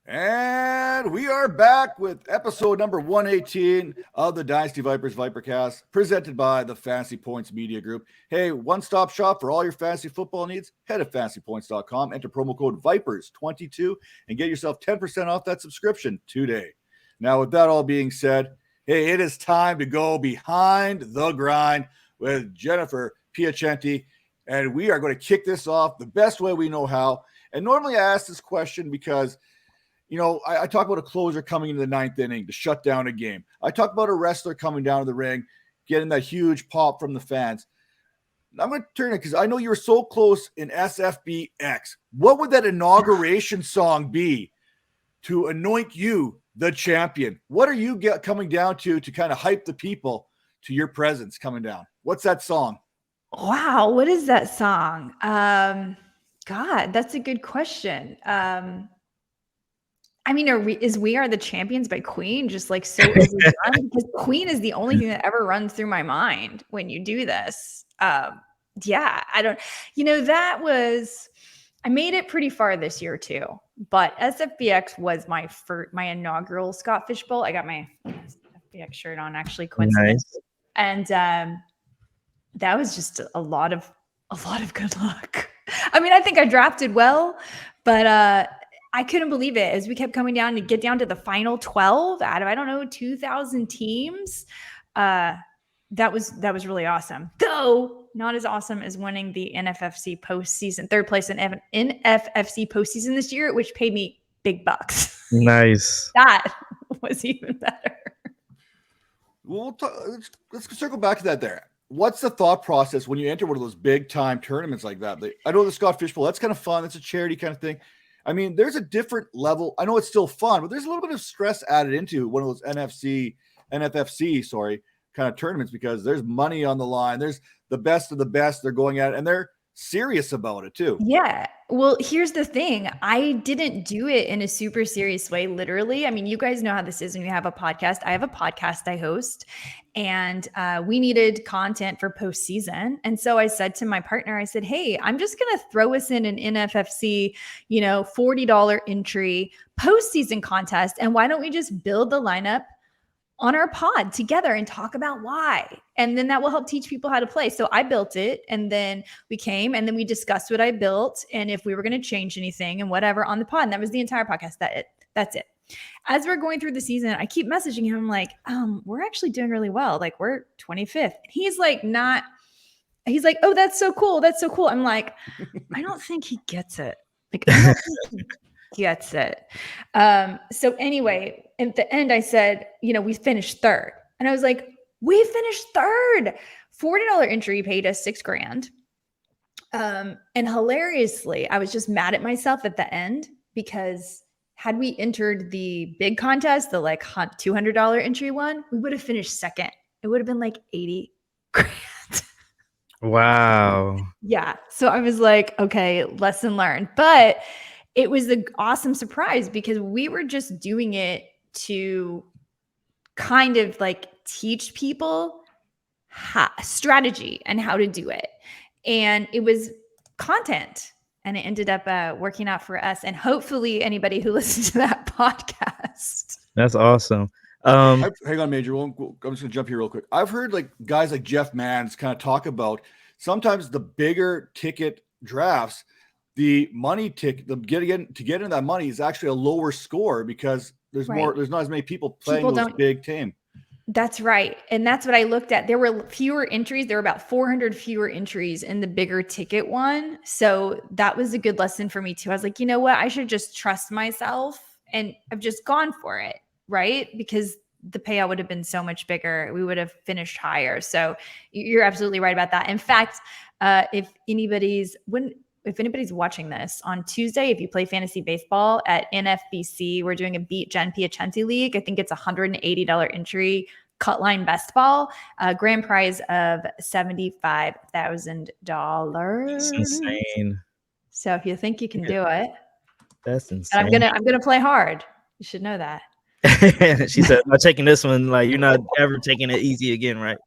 And we are back with episode number 118 of the Dynasty Vipers Vipercast, presented by the Fantasy Points Media Group. Hey, one-stop shop for all your fantasy football needs. Head to fantasypoints.com, enter promo code VIPERS22, and get yourself 10% off that subscription today. Now, with that all being said, hey, it is time to go behind the grind with Jennifer Piacenti, and we are going to kick this off the best way we know how. And normally I ask this question because I talk about a closer coming into the ninth inning to shut down a game. I talk about a wrestler coming down to the ring, getting that huge pop from the fans. I'm going to turn it because I know you were so close in SFBX. What would that inauguration song be to anoint you the champion? What are you coming down to kind of hype the people to your presence coming down? What's that song? Wow. What is that song? God, that's a good question. I mean, is We Are the Champions by Queen just like so overdone? Because Queen is the only thing that ever runs through my mind when you do this. Yeah, I don't, I made it pretty far this year too, but SFBX was my inaugural Scott Fishbowl. I got my SFBX shirt on actually, coincidentally. Nice. And that was just a lot of good luck. I mean, I think I drafted well, but I couldn't believe it as we kept coming down to get down to the final 12 out of, 2,000 teams. That was really awesome, though not as awesome as winning the NFFC postseason, third place in NFFC postseason this year, which paid me big bucks. Nice. That was even better. Well, let's circle back to that there. What's the thought process when you enter one of those big time tournaments like that? I know the Scott Fishbowl, that's kind of fun. It's a charity kind of thing. I mean, there's a different level. I know it's still fun, but there's a little bit of stress added into one of those NFFC kind of tournaments because there's money on the line. There's the best of the best. They're going at it, and they're serious about it too. Yeah. Well, here's the thing. I didn't do it in a super serious way, literally. I mean, you guys know how this is when you have a podcast. I have a podcast I host, and we needed content for postseason. And so I said to my partner, I said, hey, I'm just going to throw us in an NFFC, $40 entry postseason contest. And why don't we just build the lineup on our pod together and talk about why. And then that will help teach people how to play. So I built it, and then we came and then we discussed what I built and if we were going to change anything and whatever on the pod. And that was the entire podcast. That's it. As we're going through the season, I keep messaging him. I'm like, we're actually doing really well. Like, we're 25th. And he's like, oh, that's so cool. That's so cool. I'm like, I don't think he gets it. Like, I don't think he gets it. So anyway, at the end I said, we finished third, and I was like, we finished third. $40 entry paid us $6,000. And hilariously, I was just mad at myself at the end because had we entered the big contest, the like $200 entry one, we would have finished second. It would have been like $80,000. Wow. Yeah. So I was like, okay, lesson learned. But it was an awesome surprise because we were just doing it to kind of like teach people strategy and how to do it. And it was content, and it ended up working out for us and hopefully anybody who listens to that podcast. That's awesome. Hang on, Major. I'm just going to jump here real quick. I've heard like guys like Jeff Mans kind of talk about sometimes the bigger ticket drafts, the money ticket, to get into that money is actually a lower score because there's not as many people playing those big teams. That's right. And that's what I looked at. There were fewer entries. There were about 400 fewer entries in the bigger ticket one. So that was a good lesson for me too. I was like, you know what? I should just trust myself, and I've just gone for it. Right. Because the payout would have been so much bigger. We would have finished higher. So you're absolutely right about that. In fact, if anybody's watching this on Tuesday, if you play fantasy baseball at NFBC, we're doing a Beat Jen Piacenti League. I think it's $180 entry, cut line best ball, grand prize of $75,000. That's insane. So if you think you can do it, that's insane. And I'm gonna play hard. You should know that. She said, "I'm taking this one. Like, you're not ever taking it easy again, right?"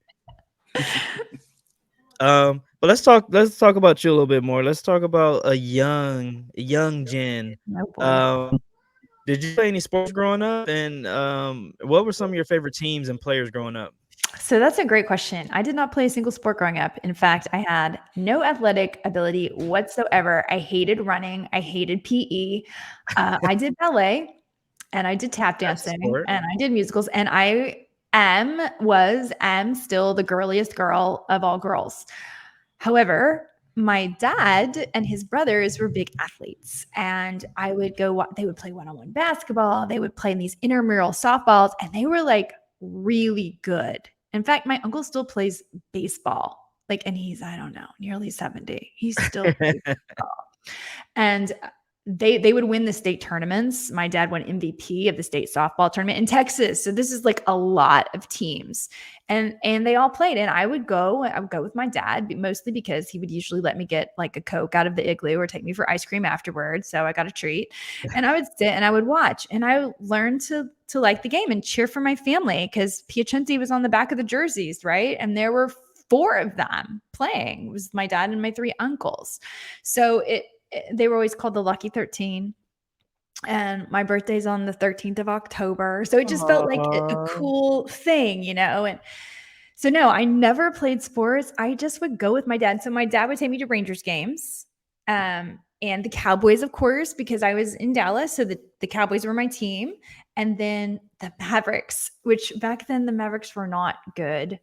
But let's talk about you a little bit more. Let's talk about a young Jen. Did you play any sports growing up? And what were some of your favorite teams and players growing up? So that's a great question. I did not play a single sport growing up. In fact, I had no athletic ability whatsoever. I hated running. I hated PE. I did ballet and I did tap That's a dancing sport. and I did musicals. And I am still the girliest girl of all girls. However, my dad and his brothers were big athletes, and I would go, they would play one-on-one basketball, they would play in these intramural softballs, and they were like really good. In fact, my uncle still plays baseball, like, and he's, I don't know, nearly 70. He's still plays baseball. And they would win the state tournaments. My dad won MVP of the state softball tournament in Texas. So this is like a lot of teams. And they all played. And I would go with my dad, mostly because he would usually let me get like a Coke out of the igloo or take me for ice cream afterwards. So I got a treat. And I would sit and I would watch. And I learned to like the game and cheer for my family because Piacenti was on the back of the jerseys, right? And there were 4 of them playing. It was my dad and my 3 uncles. So they were always called the Lucky 13. And my birthday's on the 13th of October. So it just felt like a cool thing, you know? And so no, I never played sports. I just would go with my dad. So my dad would take me to Rangers games. And the Cowboys, of course, because I was in Dallas. So the Cowboys were my team. And then the Mavericks, which back then the Mavericks were not good.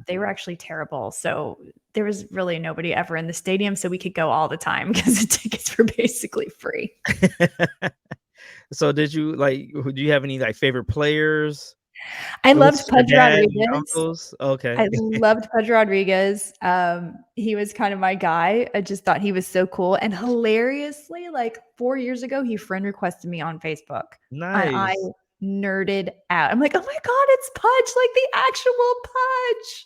They were actually terrible. So there was really nobody ever in the stadium. So we could go all the time because the tickets were basically free. So do you have any like favorite players? I loved Pudge Rodriguez. Okay. I loved Pudge Rodriguez. He was kind of my guy. I just thought he was so cool. And hilariously, like 4 years ago, he friend requested me on Facebook. Nice. And I nerded out. I'm like, oh my God, it's Pudge, like the actual Pudge.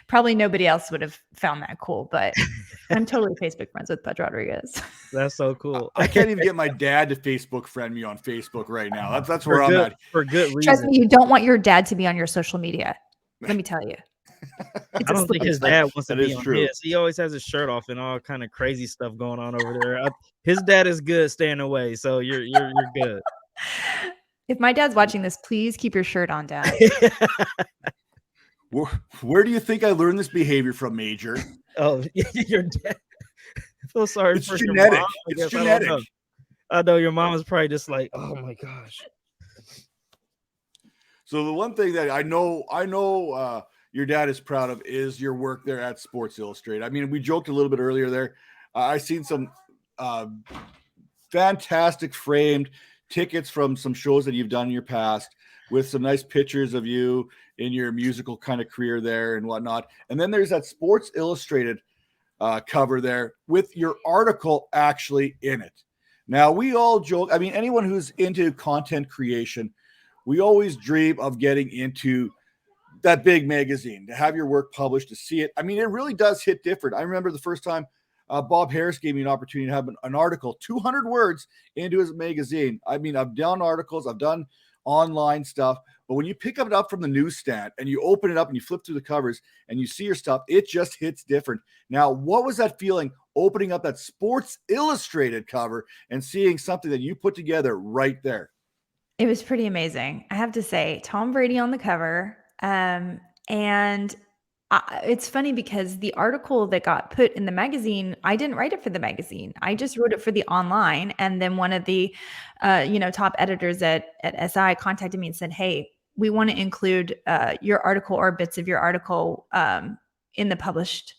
Probably nobody else would have found that cool, but I'm totally Facebook friends with Pudge Rodriguez. That's so cool. I can't even get my dad to Facebook friend me on Facebook right now. That's where I'm at. For good reason. Trust me, you don't want your dad to be on your social media. Let me tell you. I don't think his dad wants to be on true. his. He always has his shirt off and all kind of crazy stuff going on over there. His dad is good staying away, so you're good. If my dad's watching this, please keep your shirt on, Dad. Where do you think I learned this behavior from, Major? Oh, your dad. I feel sorry it's for genetic. your mom. It's genetic. I know your mom is probably just like, oh my gosh. So the one thing that I know your dad is proud of is your work there at Sports Illustrated. I mean, we joked a little bit earlier there. I seen some fantastic framed tickets from some shows that you've done in your past with some nice pictures of you in your musical kind of career there and whatnot. And then there's that Sports Illustrated cover there with your article actually in it. Now, we all joke. I mean, anyone who's into content creation, we always dream of getting into that big magazine, to have your work published, to see it. I mean, it really does hit different. I remember the first time Bob Harris gave me an opportunity to have an article, 200 words into his magazine. I mean, I've done articles, I've done online stuff, but when you pick it up from the newsstand and you open it up and you flip through the covers and you see your stuff, it just hits different. Now, what was that feeling opening up that Sports Illustrated cover and seeing something that you put together right there? It was pretty amazing. I have to say, Tom Brady on the cover. And it's funny because the article that got put in the magazine, I didn't write it for the magazine. I just wrote it for the online. And then one of the, top editors at SI contacted me and said, hey, we want to include your article or bits of your article in the published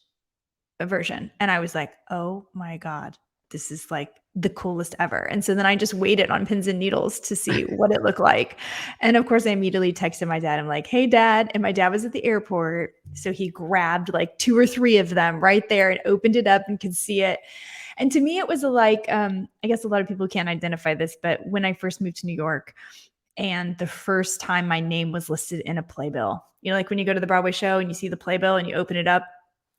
version. And I was like, oh my God, this is like the coolest ever. And so then I just waited on pins and needles to see what it looked like. And of course I immediately texted my dad. I'm like, hey Dad. And my dad was at the airport. So he grabbed like 2 or 3 of them right there and opened it up and could see it. And to me, it was like, I guess a lot of people can't identify this, but when I first moved to New York and the first time my name was listed in a playbill, like when you go to the Broadway show and you see the playbill and you open it up,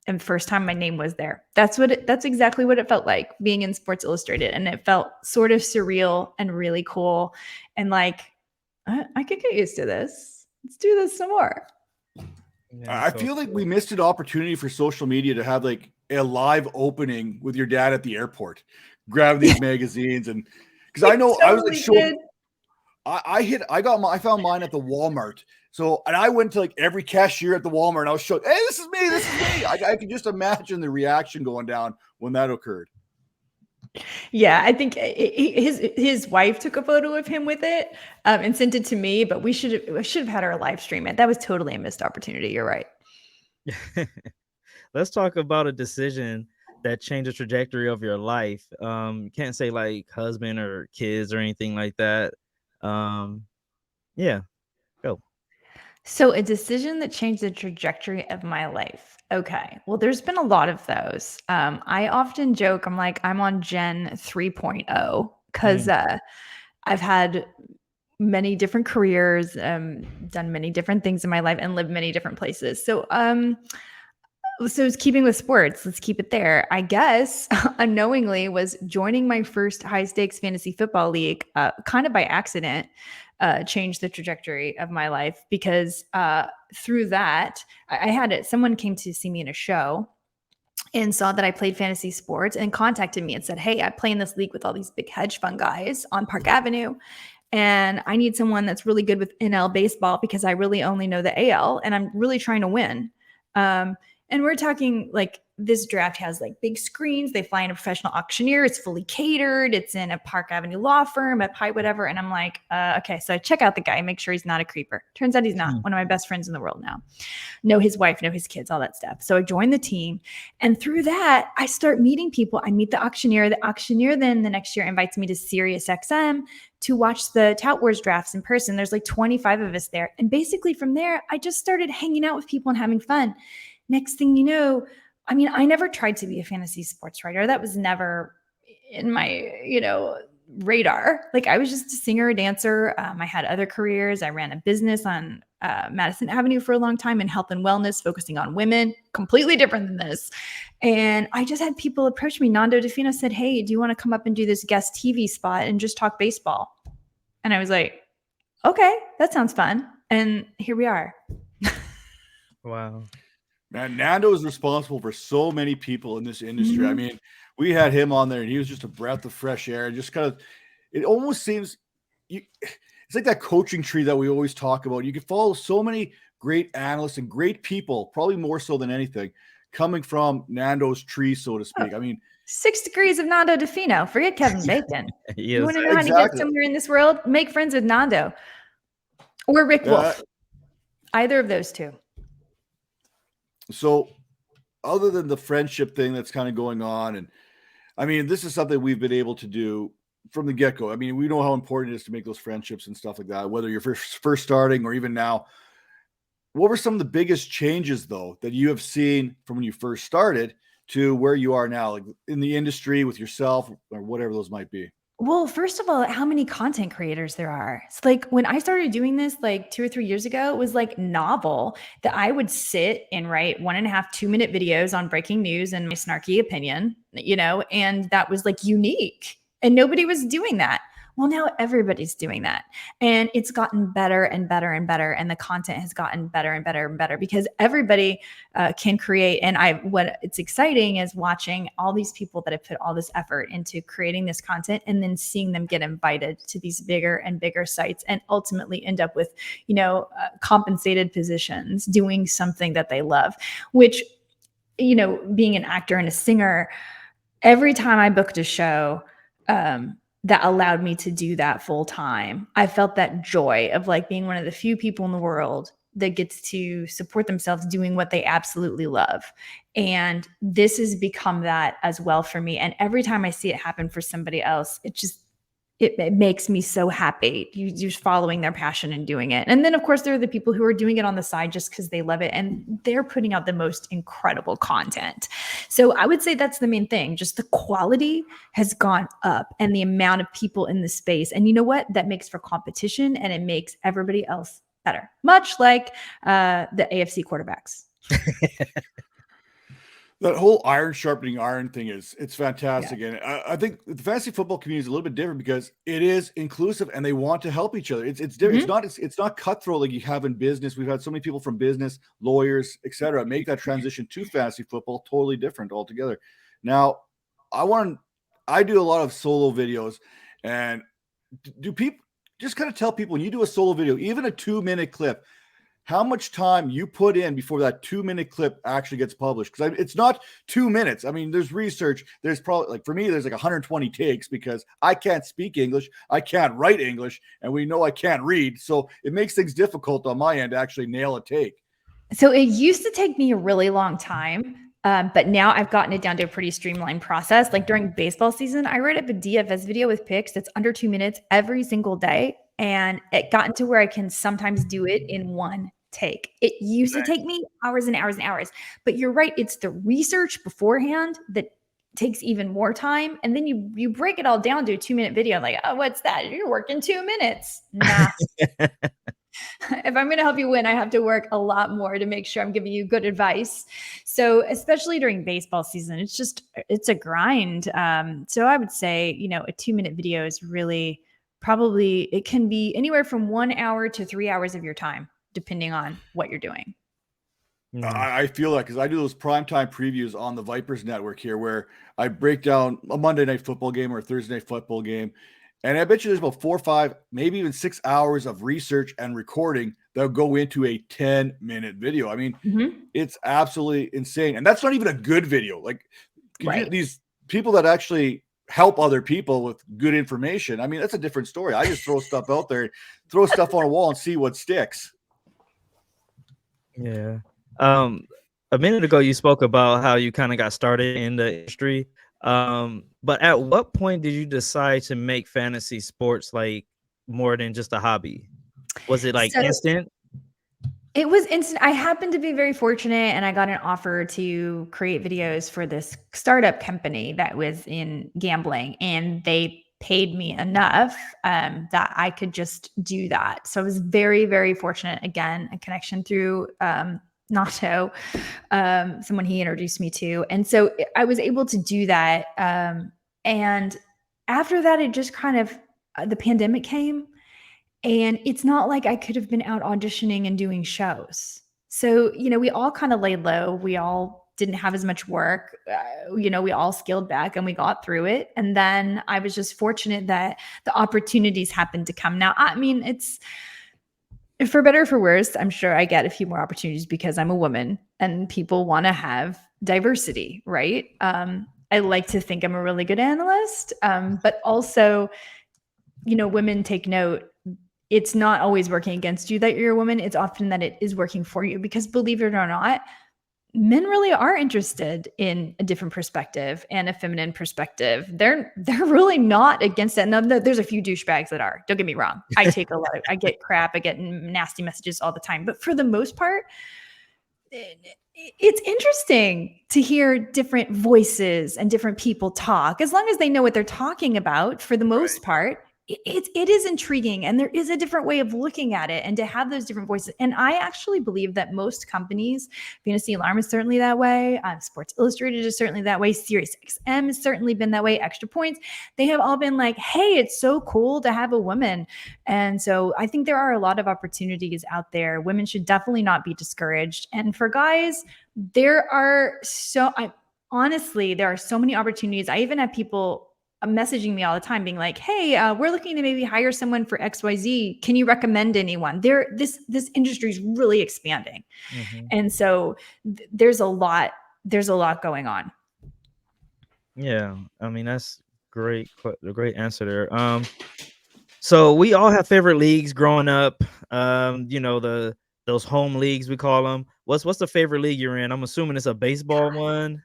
and first time my name was there. That's exactly what it felt like being in Sports Illustrated. And it felt sort of surreal and really cool. And like, I could get used to this. Let's do this some more. I feel like we missed an opportunity for social media to have like a live opening with your dad at the airport, grab these magazines. And because I know I was like I found mine at the Walmart. So, and I went to like every cashier at the Walmart and I was shocked. Hey, this is me. This is me. I can just imagine the reaction going down when that occurred. Yeah, I think his wife took a photo of him with it and sent it to me, but we should have had our live stream it. That was totally a missed opportunity. You're right. Let's talk about a decision that changed the trajectory of your life. You can't say like husband or kids or anything like that. Yeah, go. So, a decision that changed the trajectory of my life. Okay. Well, there's been a lot of those. I often joke, I'm like, I'm on Gen 3.0 because I've had many different careers, done many different things in my life, and lived many different places. So it's keeping with sports. Let's keep it there. I guess unknowingly was joining my first high stakes fantasy football league, kind of by accident, changed the trajectory of my life because through that, I had it. Someone came to see me in a show and saw that I played fantasy sports and contacted me and said, "Hey, I play in this league with all these big hedge fund guys on Park Avenue. And I need someone that's really good with NL baseball because I really only know the AL and I'm really trying to win." And we're talking like this draft has like big screens. They fly in a professional auctioneer. It's fully catered. It's in a Park Avenue law firm at Pie, whatever. And I'm like, okay, so I check out the guy, make sure he's not a creeper. Turns out he's not. One of my best friends in the world now. Know his wife, know his kids, all that stuff. So I joined the team. And through that, I start meeting people. I meet the auctioneer. The auctioneer then the next year invites me to Sirius XM to watch the Tout Wars drafts in person. There's like 25 of us there. And basically from there, I just started hanging out with people and having fun. Next thing you know, I mean, I never tried to be a fantasy sports writer. That was never in my, radar. Like I was just a singer, a dancer. I had other careers. I ran a business on Madison Avenue for a long time in health and wellness, focusing on women, completely different than this. And I just had people approach me. Nando DeFino said, "Hey, do you want to come up and do this guest TV spot and just talk baseball?" And I was like, "Okay, that sounds fun." And here we are. Wow. Man, Nando is responsible for so many people in this industry. I mean, we had him on there and he was just a breath of fresh air. Just kind of, it almost seems it's like that coaching tree that we always talk about. You can follow so many great analysts and great people, probably more so than anything, coming from Nando's tree, so to speak. I mean, 6 degrees of Nando DeFino. Forget Kevin Bacon. You want to know how to get somewhere in this world? Make friends with Nando or Rick Wolf. Either of those two. So other than the friendship thing that's kind of going on, and I mean, this is something we've been able to do from the get-go. I mean, we know how important it is to make those friendships and stuff like that, whether you're first starting or even now. What were some of the biggest changes, though, that you have seen from when you first started to where you are now, like in the industry with yourself or whatever those might be? Well, first of all, how many content creators there are. It's like when I started doing this like 2 or 3 years ago, it was like novel that I would sit and write 1.5, 2-minute videos on breaking news and my snarky opinion, and that was like unique. And nobody was doing that. Well, now everybody's doing that. And it's gotten better and better and better. And the content has gotten better and better and better because everybody can create. And what it's exciting is watching all these people that have put all this effort into creating this content and then seeing them get invited to these bigger and bigger sites and ultimately end up with, compensated positions doing something that they love, which, being an actor and a singer, every time I booked a show, that allowed me to do that full time. I felt that joy of like being one of the few people in the world that gets to support themselves doing what they absolutely love. And this has become that as well for me. And every time I see it happen for somebody else, it makes me so happy. You're following their passion and doing it. And then, of course, there are the people who are doing it on the side just because they love it. And they're putting out the most incredible content. So I would say that's the main thing. Just the quality has gone up and the amount of people in the space. And you know what? That makes for competition and it makes everybody else better. Much like the AFC quarterbacks. That whole iron sharpening iron thing it's fantastic. Yeah. And I think the fantasy football community is a little bit different because it is inclusive and they want to help each other. It's different. Mm-hmm. It's not cutthroat like you have in business. We've had so many people from business, lawyers, etc., make that transition to fantasy football totally different altogether. Now, I do a lot of solo videos, and do just kind of tell people when you do a solo video, even a 2-minute clip, how much time you put in before that 2-minute clip actually gets published. Because it's not 2 minutes. I mean, there's research. There's probably, like, for me, there's like 120 takes because I can't speak English. I can't write English. And we know I can't read. So it makes things difficult on my end to actually nail a take. So it used to take me a really long time. But now I've gotten it down to a pretty streamlined process. Like during baseball season, I wrote up a DFS video with picks that's under 2 minutes every single day. And it gotten to where I can sometimes do it in one take. It used to take me hours and hours and hours. But you're right. It's the research beforehand that takes even more time. And then you break it all down to a 2-minute video. Like, oh, what's that? You're working 2 minutes. Nah. If I'm going to help you win, I have to work a lot more to make sure I'm giving you good advice. So especially during baseball season, it's a grind. So I would say, a 2-minute video is really probably, it can be anywhere from 1 hour to 3 hours of your time, depending on what you're doing. I feel like, because I do those primetime previews on the Vipers Network here, where I break down a Monday night football game or a Thursday night football game. And I bet you there's about 4 or 5, maybe even 6 hours of research and recording that'll go into a 10-minute video. I mean, It's absolutely insane. And that's not even a good video. Like, these people that actually help other people with good information, I mean, that's a different story. I just throw stuff out there, throw stuff on a wall and see what sticks. Yeah. A minute ago, you spoke about how you kind of got started in the industry. But at what point did you decide to make fantasy sports like more than just a hobby? Was it like instant? It was instant. I happened to be very fortunate and I got an offer to create videos for this startup company that was in gambling, and they paid me enough that I could just do that. So I was very, very fortunate. Again, a connection through Nato, someone he introduced me to. And so I was able to do that. And after that, it just kind of, the pandemic came, and it's not like I could have been out auditioning and doing shows. So, we all kind of laid low. We all didn't have as much work. We all scaled back and we got through it. And then I was just fortunate that the opportunities happened to come. Now, I mean, it's, for better or for worse, I'm sure I get a few more opportunities because I'm a woman and people want to have diversity, right? I like to think I'm a really good analyst, but also, women take note. It's not always working against you that you're a woman. It's often that it is working for you, because believe it or not, men really are interested in a different perspective and a feminine perspective. They're really not against that. Now, there's a few douchebags that are. Don't get me wrong. I get crap. I get nasty messages all the time. But for the most part, it's interesting to hear different voices and different people talk, as long as they know what they're talking about. For the most part, it is intriguing, and there is a different way of looking at it, and to have those different voices. And I actually believe that most companies, Fantasy Alarm is certainly that way, Sports Illustrated is certainly that way, SiriusXM has certainly been that way, Extra Points, they have all been like, hey, it's so cool to have a woman. And so I think there are a lot of opportunities out there. Women should definitely not be discouraged. And for guys, there are so many opportunities. I even have people messaging me all the time being like, hey, we're looking to maybe hire someone for XYZ. Can you recommend anyone? This industry is really expanding. And so there's a lot going on. Yeah. I mean, that's great. A great answer there. So we all have favorite leagues growing up. Those home leagues, we call them. What's the favorite league you're in? I'm assuming it's a baseball one.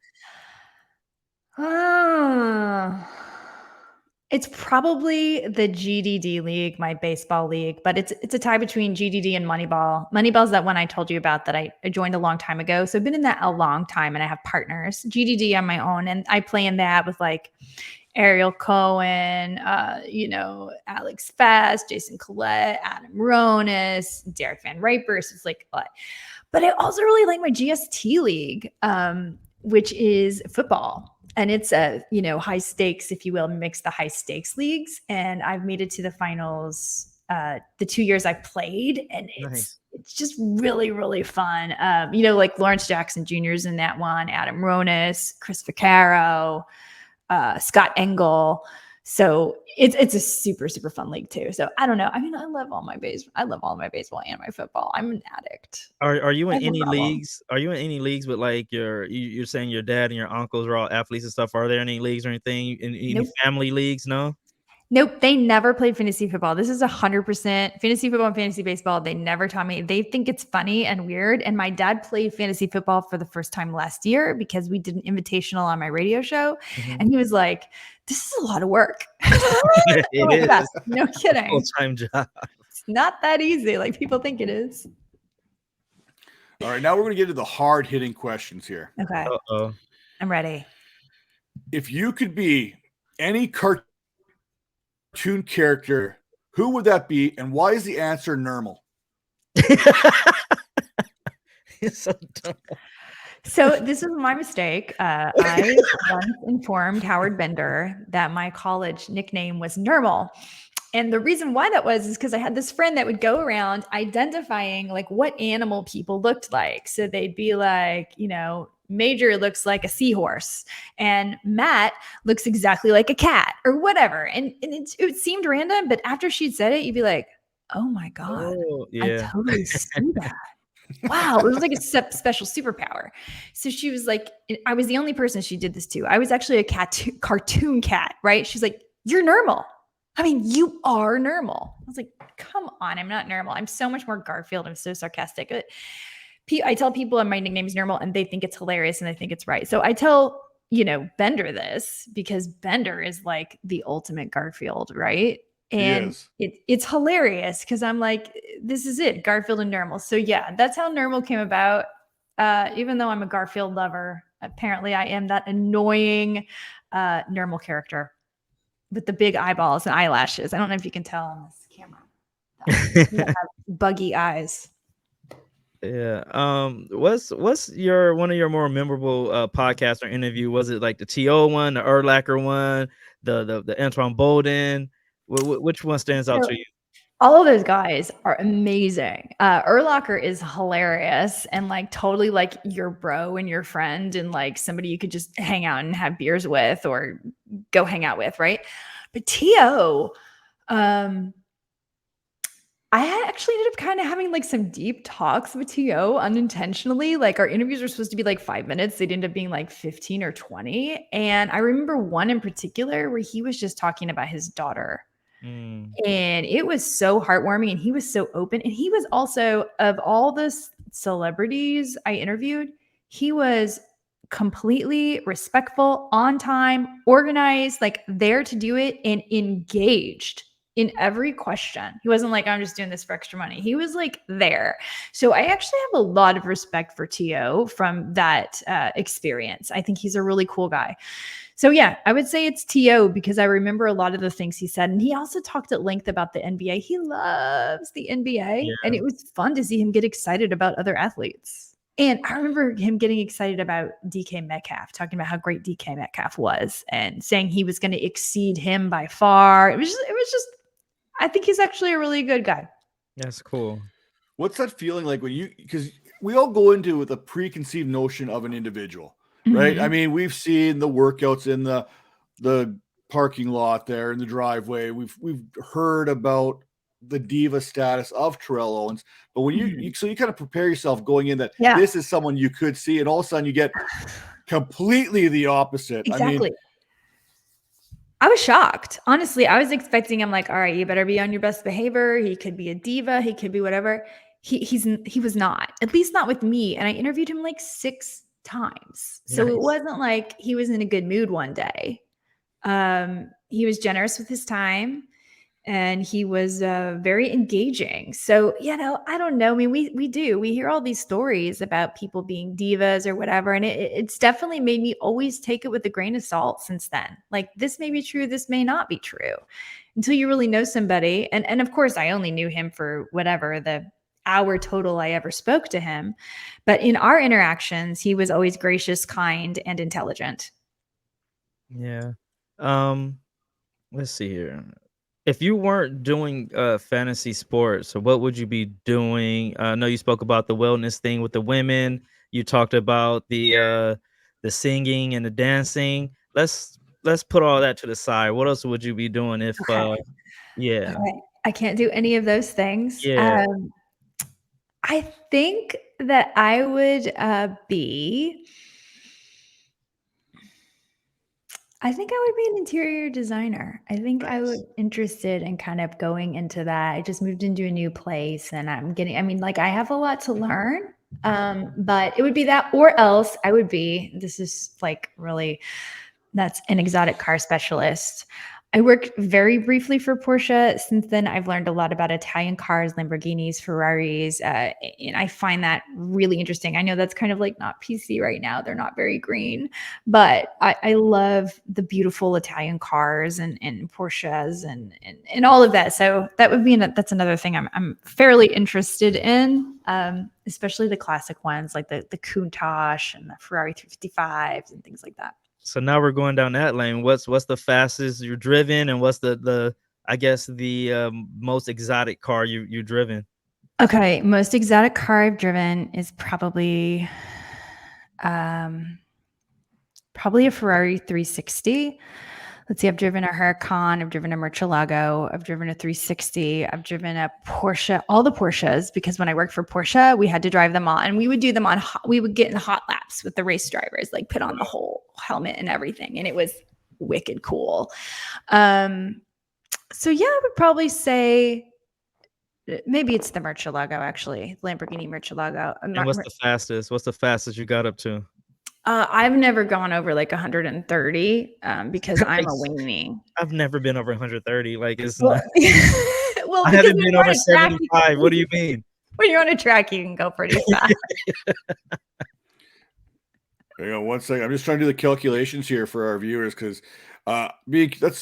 It's probably the GDD league, my baseball league, but it's a tie between GDD and Moneyball. Moneyball's that one I told you about that I joined a long time ago. So I've been in that a long time, and I have partners. GDD on my own, and I play in that with like Ariel Cohen, Alex Fast, Jason Collette, Adam Ronis, Derek Van Riper. So it's like a lot. But I also really like my GST league, which is football. And it's a, high stakes, if you will, mix the high stakes leagues. And I've made it to the finals the 2 years I've played. And it's just really, really fun. Like Lawrence Jackson Jr. is in that one, Adam Ronis, Chris Vaccaro, Scott Engel. So it's a super, super fun league too. So I don't know. I mean, I love all my baseball and my football. I'm an addict. Are you I in have no any problem. leagues? Are you in any leagues with like you're saying your dad and your uncles are all athletes and stuff? Are there any leagues or anything in any Nope. family leagues? No. Nope, they never played fantasy football. This is 100% fantasy football and fantasy baseball. They never taught me. They think it's funny and weird. And my dad played fantasy football for the first time last year because we did an invitational on my radio show. Mhm. And he was like, this is a lot of work. It Like, is "Yes, no a kidding. full-time job. It's not that easy like people think it is." All right, now we're going to get to the hard-hitting questions here. Okay, Uh-oh. I'm ready. If you could be any cartoon character, who would that be, and why is the answer normal? It's so dumb. So this is my mistake. I once informed Howard Bender that my college nickname was Normal. And the reason why that was is because I had this friend that would go around identifying like what animal people looked like. So they'd be like, you know, Major looks like a seahorse and Matt looks exactly like a cat or whatever. And it seemed random, but after she'd said it, you'd be like, oh my God, Oh, I yeah. totally see that. Wow, it was like a special superpower. So she was like, I was the only person she did this to. I was actually a cartoon cat, right? She's like, you're normal. I mean, you are normal. I was like, come on, I'm not normal. I'm so much more Garfield. I'm so sarcastic. I tell people my nickname is normal and they think it's hilarious and they think it's right. So I tell, you know, Bender this because Bender is like the ultimate Garfield, right? And it's hilarious because I'm like, this is it, Garfield and normal. So yeah, that's how normal came about. Even though I'm a Garfield lover, apparently I am that annoying normal character with the big eyeballs and eyelashes. I don't know if you can tell on this camera. You have buggy eyes. Yeah. What's your one of your more memorable podcast or interview? Was it like the T.O. one, the Urlacher one, the Antoine Bolden? Which one stands out So, to you? all of those guys are amazing. Urlacher is hilarious and like totally like your bro and your friend and like somebody you could just hang out and have beers with or go hang out with, right? But T.O., I actually ended up kind of having like some deep talks with T.O. unintentionally. Like our interviews were supposed to be like 5 minutes. They'd end up being like 15 or 20. And I remember one in particular where he was just talking about his daughter. Mm. And it was so heartwarming and he was so open. And he was also, of all the celebrities I interviewed, he was completely respectful, on time, organized, like there to do it and engaged in every question. He wasn't like, I'm just doing this for extra money. He was like there. So I actually have a lot of respect for T.O. from that experience. I think he's a really cool guy. So yeah, I would say it's T.O. because I remember a lot of the things he said. And he also talked at length about the NBA. He loves the NBA. Yeah. And it was fun to see him get excited about other athletes. And I remember him getting excited about DK Metcalf, talking about how great DK Metcalf was and saying he was going to exceed him by far. It was just, I think he's actually a really good guy. That's cool. What's that feeling like when you, because we all go into with a preconceived notion of an individual, right? Mm-hmm. I mean, we've seen the workouts in the parking lot there in the driveway. We've heard about the diva status of Terrell Owens, but when you kind of prepare yourself going in that this is someone you could see, and all of a sudden you get completely the opposite. Exactly. I mean, I was shocked. Honestly, I was expecting, I'm like, all right, you better be on your best behavior. He could be a diva. He could be whatever. He was not, at least not with me. And I interviewed him like 6 times. So Nice. It wasn't like he was in a good mood one day. He was generous with his time and he was very engaging. So, you know, I don't know. I mean, we hear all these stories about people being divas or whatever. And it's definitely made me always take it with a grain of salt since then. Like this may be true, this may not be true until you really know somebody. And of course, I only knew him for whatever the hour total I ever spoke to him. But in our interactions, he was always gracious, kind, and intelligent. Yeah. Let's see here. If you weren't doing fantasy sports, so what would you be doing? I know you spoke about the wellness thing with the women. You talked about the singing and the dancing. Let's let's put all that to the side. What else would you be doing if yeah. Okay. I can't do any of those things. Yeah. I think that I would be I think I would be an interior designer. I think I would interested in kind of going into that. I just moved into a new place and I have a lot to learn. But it would be that, or else I would be, this is like really, that's an exotic car specialist. I worked very briefly for Porsche. Since then, I've learned a lot about Italian cars, Lamborghinis, Ferraris, and I find that really interesting. I know that's kind of like not PC right now. They're not very green, but I love the beautiful Italian cars and Porsches and all of that. So that would be, that's another thing I'm fairly interested in, especially the classic ones like the Countach and the Ferrari 355s and things like that. So now we're going down that lane. What's the fastest you're driven, and what's the I guess the most exotic car you've driven? Okay, most exotic car I've driven is probably a Ferrari 360. Let's see, I've driven a Huracan, I've driven a Murcielago, I've driven a 360, I've driven a Porsche, all the Porsches, because when I worked for Porsche, we had to drive them on, and we would do them on, we would get in hot laps with the race drivers, like put on the whole helmet and everything, and it was wicked cool. So yeah, I would probably say maybe it's the Murcielago, actually, Lamborghini Murcielago. And what's the fastest? What's the fastest you got up to? I've never gone over like 130 because I'm a weenie. I've never been over 130. Like it's well, not. Well, I haven't been over 75. What do you mean? When you're on a track, you can go pretty fast. Hang on 1 second. I'm just trying to do the calculations here for our viewers because let's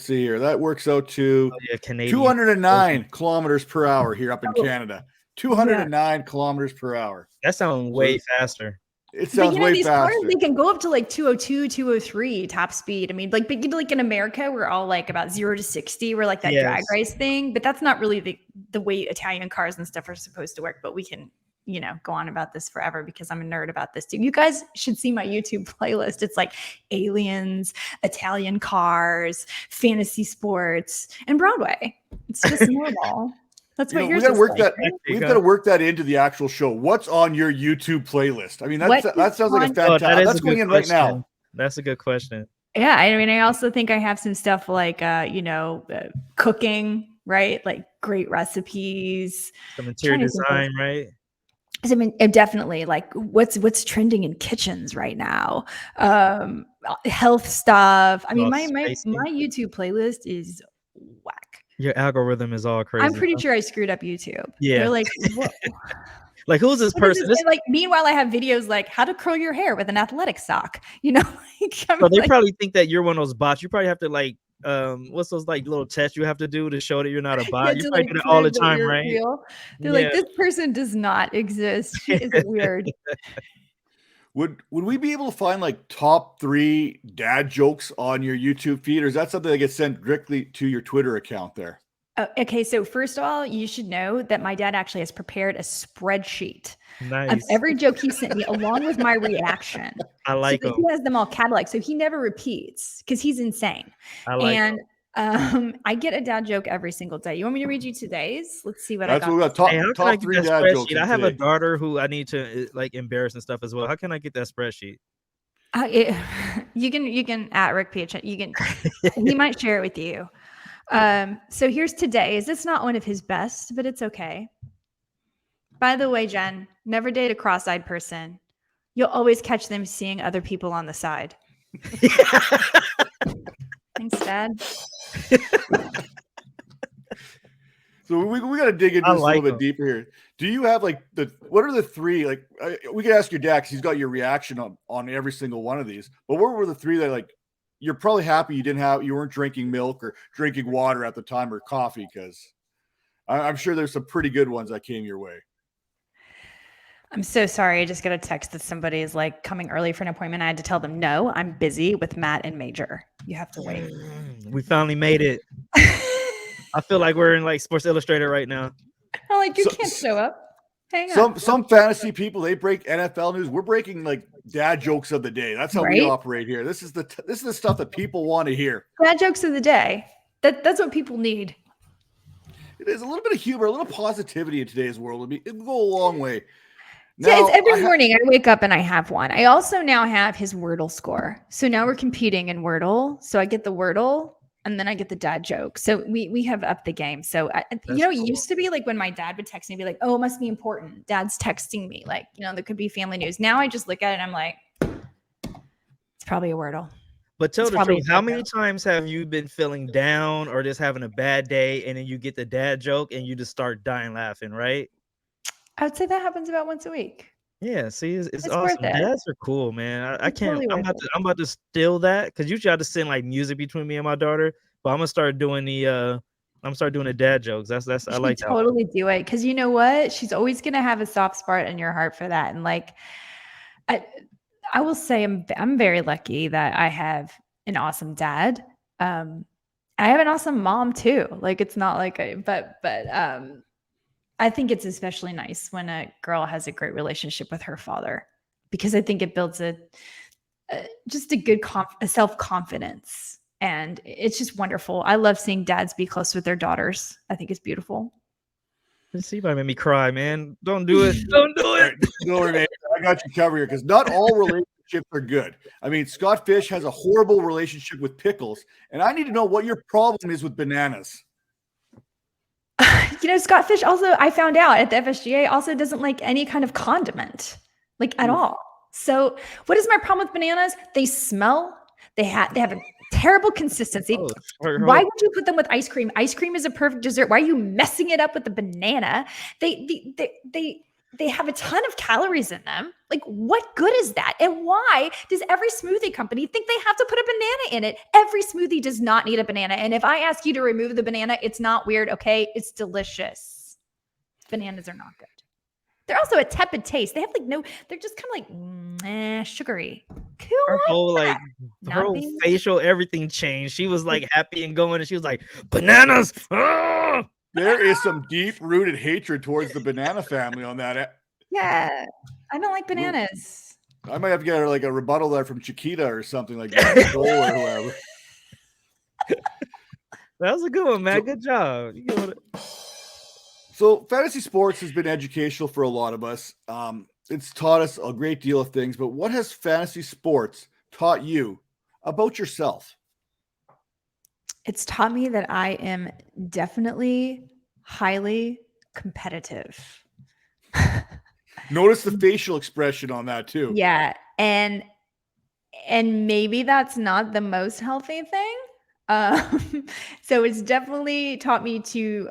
see here. That works out to 209 kilometers per hour here up in Canada. 209 kilometers per hour. That sounds way faster. It sounds way these faster. cars, they can go up to like 202, 203 top speed. I mean, like in America, we're all like about 0 to 60. We're like that drag race thing, but that's not really the way Italian cars and stuff are supposed to work. But we can, go on about this forever because I'm a nerd about this too. You guys should see my YouTube playlist. It's like aliens, Italian cars, fantasy sports, and Broadway. It's just normal. That's what yours is like, right? We've got to work that into the actual show. What's on your YouTube playollist? I mean, that sounds like a fantastic. That's going in right now. That's a good question. Yeah, I mean, I also think I have some stuff like, cooking, right? Like great recipes, some interior design, right? I mean, definitely like what's trending in kitchens right now, health stuff. I mean, my YouTube playlist is whack. Your algorithm is all crazy. I'm pretty sure I screwed up YouTube. Yeah. They're like, what? Like, who's this person? Like, meanwhile, I have videos like how to curl your hair with an athletic sock. So they probably think that you're one of those bots. You probably have to like, what's those like little tests you have to do to show that you're not a bot? You probably do it all the time, right? Real. They're like, this person does not exist. She is weird. Would we be able to find like top 3 dad jokes on your YouTube feed, or is that something that gets sent directly to your Twitter account there? Okay, so first of all, you should know that my dad actually has prepared a spreadsheet of every joke he sent me, along with my reaction. I like him. He has them all cataloged, so he never repeats because he's insane. I like him. I get a dad joke every single day. You want me to read you today's? Let's see what That's I got. What we got. Top 3 dad jokes. I have a daughter who I need to like embarrass and stuff as well. How can I get that spreadsheet? You can at Rick Piacenti. He might share it with you. So here's today's. It's not one of his best, but it's okay. By the way, Jen, never date a cross-eyed person. You'll always catch them seeing other people on the side. Thanks, Dad. So we got to dig into this a little bit deeper here. Do you have like what are the 3, like we could ask your dad because he's got your reaction on every single one of these, but what were the 3 that like you're probably happy you weren't drinking milk or drinking water at the time or coffee, because I'm sure there's some pretty good ones that came your way. I'm so sorry. I just got a text that somebody is like coming early for an appointment. I had to tell them, no, I'm busy with Matt and Major. You have to wait. We finally made it. I feel like we're in like Sports Illustrated right now. I'm like, you can't show up. Hang on. Some fantasy people, they break NFL news. We're breaking like dad jokes of the day. That's how we Right? operate here. This is the stuff that people want to hear. Dad jokes of the day. That's what people need. It is a little bit of humor, a little positivity in today's world. It would go a long way. Yeah, it's Now, every morning I wake up and I have one. I also now have his Wordle score. So now we're competing in Wordle. So I get the Wordle and then I get the dad joke. So we have upped the game. So it used to be like when my dad would text me, be like, "Oh, it must be important. Dad's texting me." Like, there could be family news. Now I just look at it and I'm like, it's probably a Wordle. But tell the truth, how many times have you been feeling down or just having a bad day and then you get the dad joke and you just start dying laughing, right? I would say that happens about once a week. Yeah, see, it's It's awesome. worth it. Dads are cool, man. I It's can't. totally I'm worth about to steal that because usually I just send like music between me and my daughter. But I'm gonna start doing the dad jokes. That's I like that. Totally do it because you know what? She's always gonna have a soft spot in your heart for that. And like, I will say I'm very lucky that I have an awesome dad. I have an awesome mom too. Like it's not like but I think it's especially nice when a girl has a great relationship with her father because I think it builds just a good self-confidence. And it's just wonderful. I love seeing dads be close with their daughters. I think it's beautiful. See, you made me cry, man. Don't do it. Don't do it. Don't worry, man. I got you covered here because not all relationships are good. I mean, Scott Fish has a horrible relationship with pickles, and I need to know what your problem is with bananas. Scott Fish also, I found out at the FSGA, also doesn't like any kind of condiment, like at all. So what is my problem with bananas? They smell. They have a terrible consistency. Why would you put them with ice cream? Ice cream is a perfect dessert. Why are you messing it up with the banana? They have a ton of calories in them. Like, what good is that? And why does every smoothie company think they have to put a banana in it? Every smoothie does not need a banana. And if I ask you to remove the banana, it's not weird, okay? It's delicious. Bananas are not good. They're also a tepid taste. They have they're just kind of like sugary. Her whole facial, everything changed. She was like happy and going, and she was like, bananas. Ah! There is some deep-rooted hatred towards the banana family on that. Yeah, I don't like bananas. I might have to get her like a rebuttal there from Chiquita or something like that. Or whoever. That was a good one, man. Good job. So fantasy sports has been educational for a lot of us. It's taught us a great deal of things, but what has fantasy sports taught you about yourself? It's taught me that I am definitely highly competitive. Notice the facial expression on that too. Yeah. And maybe that's not the most healthy thing. So it's definitely taught me to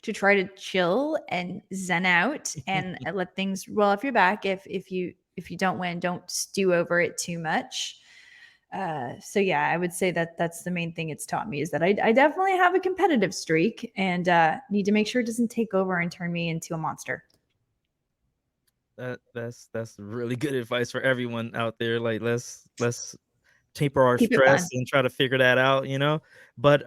try to chill and zen out and let things roll off your back. If you don't win, don't stew over it too much. So yeah, I would say that's the main thing it's taught me is that I definitely have a competitive streak and need to make sure it doesn't take over and turn me into a monster. That's really good advice for everyone out there. Like let's taper our stress and try to figure that out, But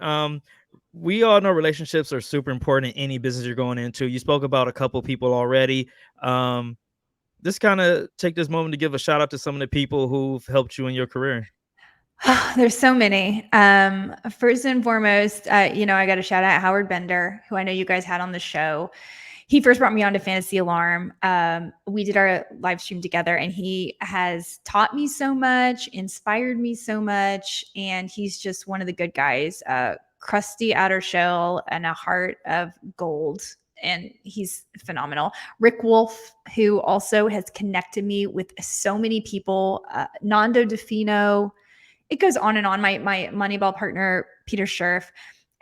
we all know relationships are super important in any business you're going into. You spoke about a couple people already. Just kind of take this moment to give a shout out to some of the people who've helped you in your career. There's so many. First and foremost, I got to shout out Howard Bender, who I know you guys had on the show. He first brought me on to Fantasy Alarm. We did our live stream together, and he has taught me so much, inspired me so much, and he's just one of the good guys. Crusty outer shell and a heart of gold, and he's phenomenal. Rick Wolf, who also has connected me with so many people. Nando DeFino. It goes on and on. My Moneyball partner, Peter Scherf.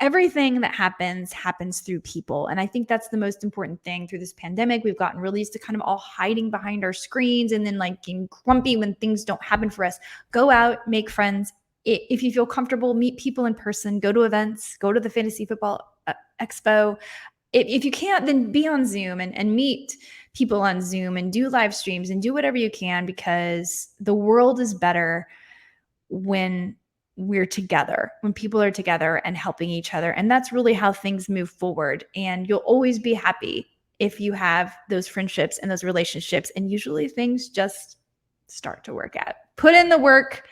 Everything that happens through people. And I think that's the most important thing through this pandemic. We've gotten really used to kind of all hiding behind our screens and then like getting grumpy when things don't happen for us. Go out, make friends. If you feel comfortable, meet people in person, go to events, go to the Fantasy Football Expo. If you can't, then be on Zoom and meet people on Zoom and do live streams and do whatever you can, because the world is better when we're together, when people are together and helping each other. And that's really how things move forward. And you'll always be happy if you have those friendships and those relationships. And usually things just start to work out. Put in the work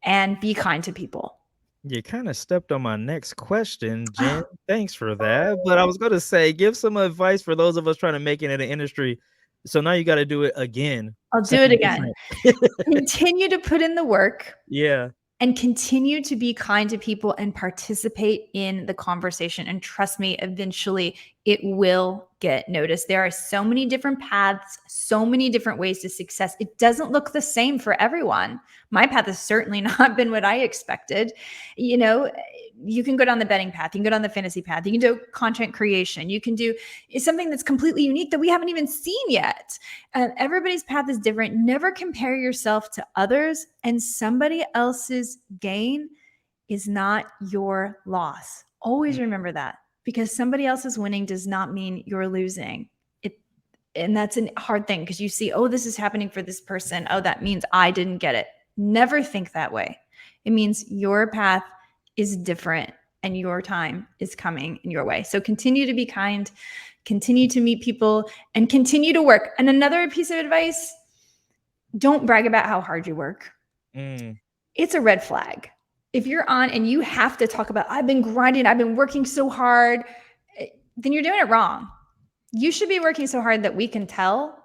and be kind to people. You kind of stepped on my next question, Jen. Thanks for that. But I was going to say, give some advice for those of us trying to make it in the industry. So now you got to do it again. I'll do it again. Continue to put in the work. Yeah. And continue to be kind to people and participate in the conversation. And trust me, eventually it will get noticed. There are so many different paths, so many different ways to success. It doesn't look the same for everyone. My path has certainly not been what I expected. You know, you can go down the betting path. You can go down the fantasy path. You can do content creation. You can do something that's completely unique that we haven't even seen yet. Everybody's path is different. Never compare yourself to others, and somebody else's gain is not your loss. Always remember that, because somebody else's winning does not mean you're losing. And that's a hard thing, because you see, oh, this is happening for this person. Oh, that means I didn't get it. Never think that way. It means your path is different and your time is coming in your way. So continue to be kind, continue to meet people, and continue to work. And another piece of advice, don't brag about how hard you work. It's a red flag. If you're on and you have to talk about, I've been grinding, I've been working so hard, then you're doing it wrong. You should be working so hard that we can tell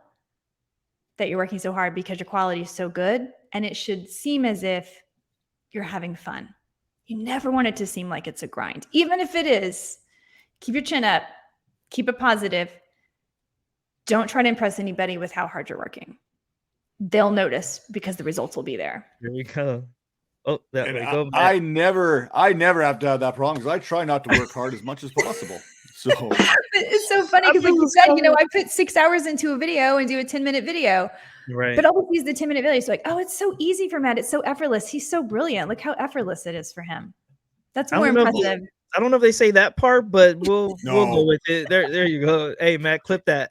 that you're working so hard, because your quality is so good. And it should seem as if you're having fun. You never want it to seem like it's a grind. Even if it is, keep your chin up, keep it positive. Don't try to impress anybody with how hard you're working. They'll notice, because the results will be there. Here we go. Oh, that way. Go back. I never have to have that problem, because I try not to work hard as much as possible. So it's so funny, because like you said, you know, I put 6 hours into a video and do a 10-minute video. Right. But I'll use the 10-minute video. So like, oh, it's so easy for Matt. It's so effortless. He's so brilliant. Look how effortless it is for him. That's more impressive. I don't know if they say that part, but we'll go with it. There you go. Hey, Matt, clip that.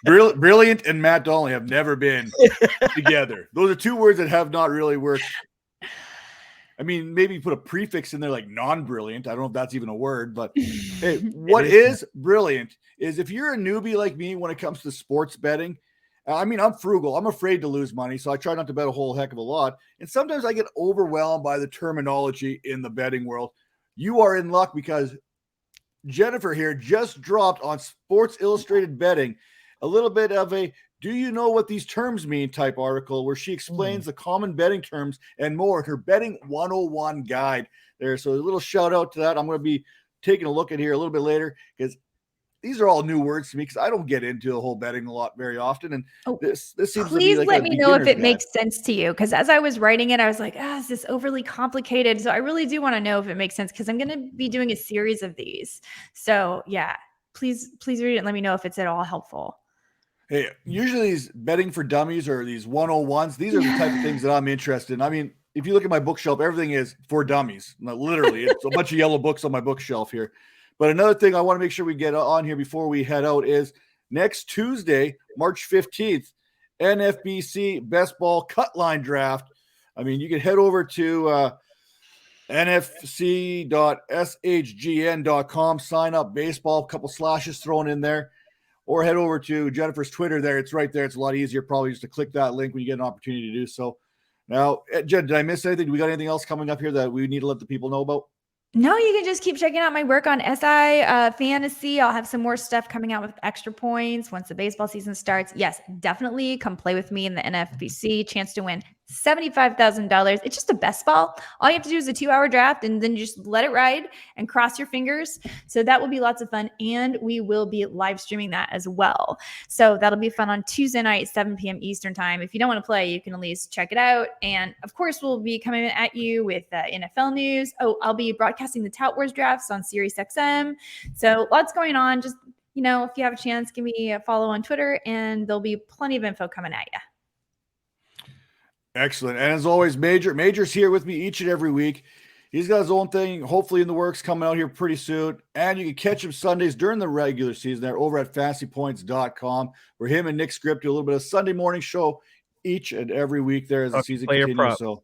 Brilliant and Matt Donnelly have never been together. Those are two words that have not really worked. I mean, maybe put a prefix in there like non-brilliant. I don't know if that's even a word, but hey, what is brilliant is if you're a newbie like me when it comes to sports betting. I mean, I'm frugal. I'm afraid to lose money, so I try not to bet a whole heck of a lot. And sometimes I get overwhelmed by the terminology in the betting world. You are in luck, because Jennifer here just dropped on Sports Illustrated Betting a little bit of a "do you know what these terms mean" type article, where she explains the common betting terms and more in her Betting 101 guide there. So a little shout out to that. I'm going to be taking a look at here a little bit later, because these are all new words to me, because I don't get into the whole betting a lot very often. And this seems to be like, please let me know if it makes sense to you, because as I was writing it, I was like, is this overly complicated? So I really do want to know if it makes sense, because I'm going to be doing a series of these. So yeah, please read it and let me know if it's at all helpful. Hey, usually these betting for dummies or these 101s, these are the type of things that I'm interested in. I mean, if you look at my bookshelf, everything is for dummies. Literally, it's a bunch of yellow books on my bookshelf here. But another thing I want to make sure we get on here before we head out is next Tuesday, March 15th, NFBC Best Ball Cut Line Draft. I mean, you can head over to nfc.shgn.com, sign up, baseball, a couple slashes thrown in there, or head over to Jennifer's Twitter there. It's right there. It's a lot easier probably just to click that link when you get an opportunity to do so. Now, Jen, did I miss anything? Do we got anything else coming up here that we need to let the people know about? No, you can just keep checking out my work on SI Fantasy. I'll have some more stuff coming out with extra points once the baseball season starts. Yes, definitely come play with me in the NFBC. Chance to win $75,000. It's just a best ball. All you have to do is a 2-hour draft, and then just let it ride and cross your fingers. So that will be lots of fun. And we will be live streaming that as well. So that'll be fun on Tuesday night, 7 p.m. Eastern time. If you don't want to play, you can at least check it out. And of course, we'll be coming at you with NFL news. Oh, I'll be broadcasting the Tout Wars drafts on SiriusXM. So lots going on. Just, you know, if you have a chance, give me a follow on Twitter, and there'll be plenty of info coming at you. Excellent. And as always, Major's here with me each and every week. He's got his own thing, hopefully in the works, coming out here pretty soon. And you can catch him Sundays during the regular season there over at fantasypoints.com, where him and Nick Script do a little bit of Sunday morning show each and every week there as the season continues. Prop. So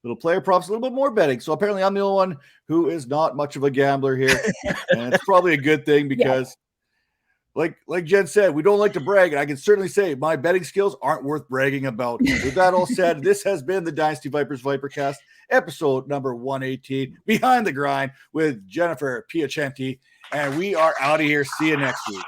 little player props, a little bit more betting. So apparently I'm the only one who is not much of a gambler here. And it's probably a good thing, because like Jen said, we don't like to brag, and I can certainly say my betting skills aren't worth bragging about. With that all said, this has been the Dynasty Vipers Vipercast, episode number 118, Behind the Grind with Jennifer Piacenti, and we are out of here. See you next week.